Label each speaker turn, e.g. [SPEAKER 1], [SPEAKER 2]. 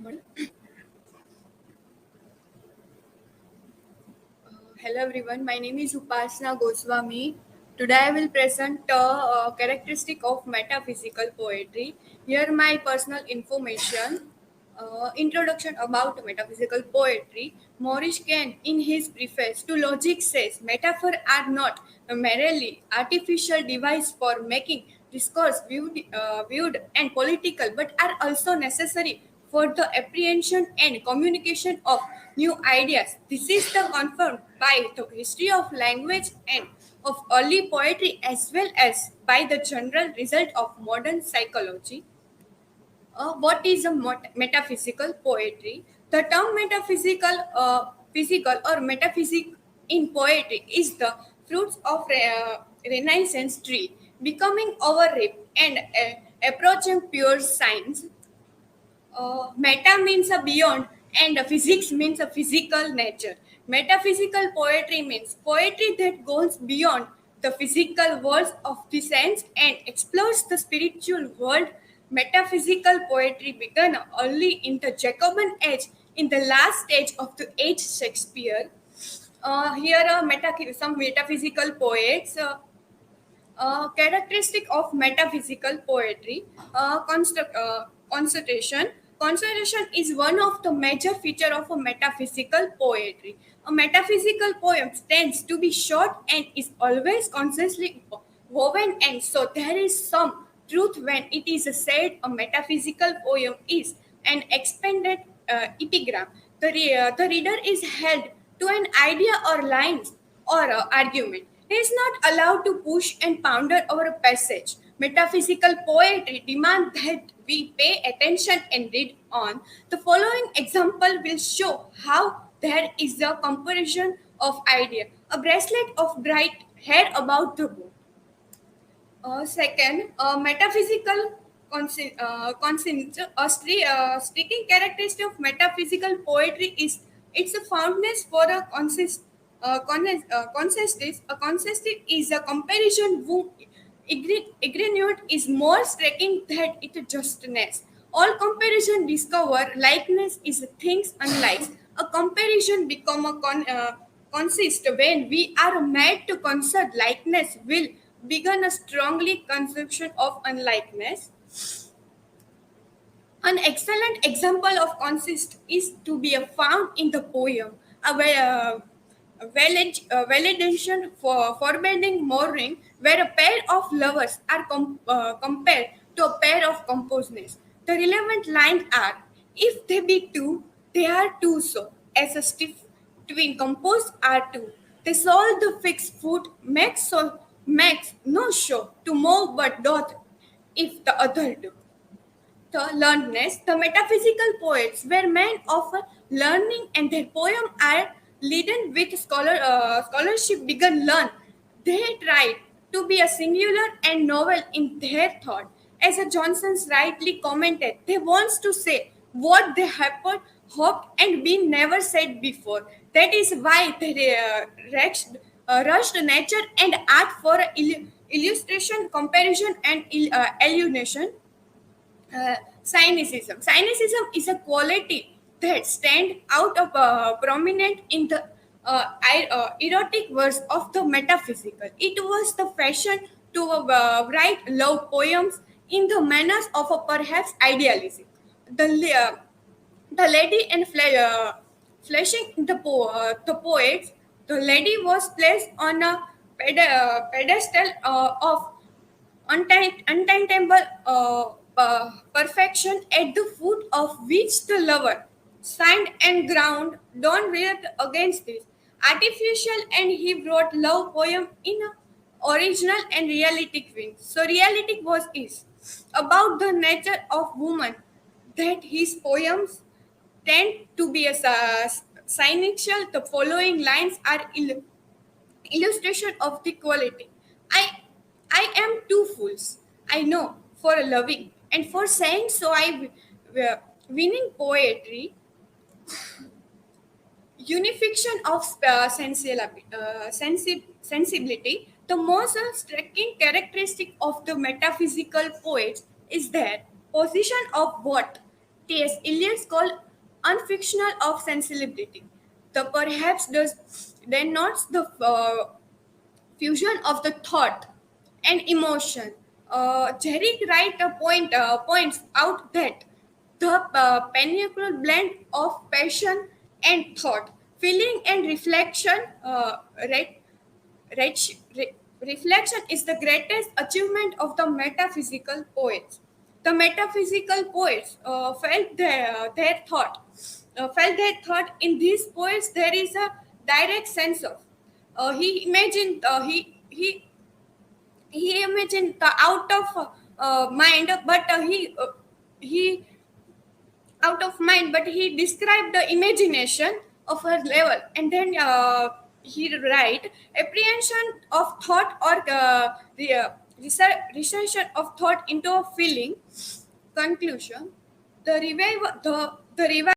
[SPEAKER 1] Hello everyone, my name is Upasna Goswami. Today I will present a characteristic of metaphysical poetry. Here my personal information. Introduction about metaphysical poetry. Maurice Ken in his preface to Logic says metaphors are not a merely artificial device for making discourse viewed and political but are also necessary for the apprehension and communication of new ideas. This is the confirmed by the history of language and of early poetry as well as by the general result of modern psychology. What is a metaphysical poetry? The term physical or metaphysic in poetry is the fruits of Renaissance tree becoming overripe and approaching pure science. Meta means a beyond, and physics means a physical nature. Metaphysical poetry means poetry that goes beyond the physical worlds of the sense and explores the spiritual world. Metaphysical poetry began early in the Jacobean age, in the last stage of the age Shakespeare. Here are some metaphysical poets. Characteristic of metaphysical poetry, concentration. Concentration is one of the major feature of a metaphysical poetry. A metaphysical poem tends to be short and is always consciously woven, and so there is some truth when it is said a metaphysical poem is an expanded epigram. The reader is held to an idea or lines or argument. He is not allowed to push and ponder our passage. Metaphysical poetry demands that we pay attention and read on. The following example will show how there is a comparison of idea. A bracelet of bright hair about the bow. Second, metaphysical striking characteristic of metaphysical poetry is its a fondness for a consist. A consist is a comparison whom ignorant is more striking than its justness. All comparison discover likeness is things unlike. A comparison become consist when we are made to concert likeness will begin a strongly conception of unlikeness. An excellent example of consist is to be found in the poem, a validation for forbidding mooring, where a pair of lovers are compared to a pair of composedness. The relevant lines are, if they be two, they are two so, as a stiff twin composed are two. They solve the fixed foot, makes no show to move but doth if the other do. The learnedness, the metaphysical poets were men of learning, and their poems are laden with scholarship begun learn. They tried to be a singular and novel in their thought. As a Johnson's rightly commented, they wants to say what they have hoped and been never said before. That is why they rushed nature and art for illustration, comparison, and illumination. Cynicism. Cynicism is a quality that stand out of prominent in the erotic verse of the metaphysical. It was the fashion to write love poems in the manners of a perhaps idealism. The the lady and fleshing the poets, the lady was placed on a pedestal of untainable perfection at the foot of which the lover, signed and ground, don't react against this. Artificial, and he wrote love poem in a original and realistic way. So realistic was is about the nature of woman that his poems tend to be a cynical. The following lines are illustration of the quality. I I am two fools. I know for loving and for saying so. Winning poetry, unification of sensibility. The most striking characteristic of the metaphysical poets is their position of what. T.S. Eliot's called unfictional of sensibility. The perhaps does denotes the fusion of the thought and emotion. Jerry Wright points out that the pinnacle blend of passion and thought, feeling and reflection, Rech- re- reflection is the greatest achievement of the metaphysical poets. The metaphysical poets felt their thought in these poets. There is a direct sense of he imagined he imagined the out of mind, but he out of mind, but he described the imagination of her level, and then he write apprehension of thought or research of thought into a feeling. Conclusion: the revival, the revival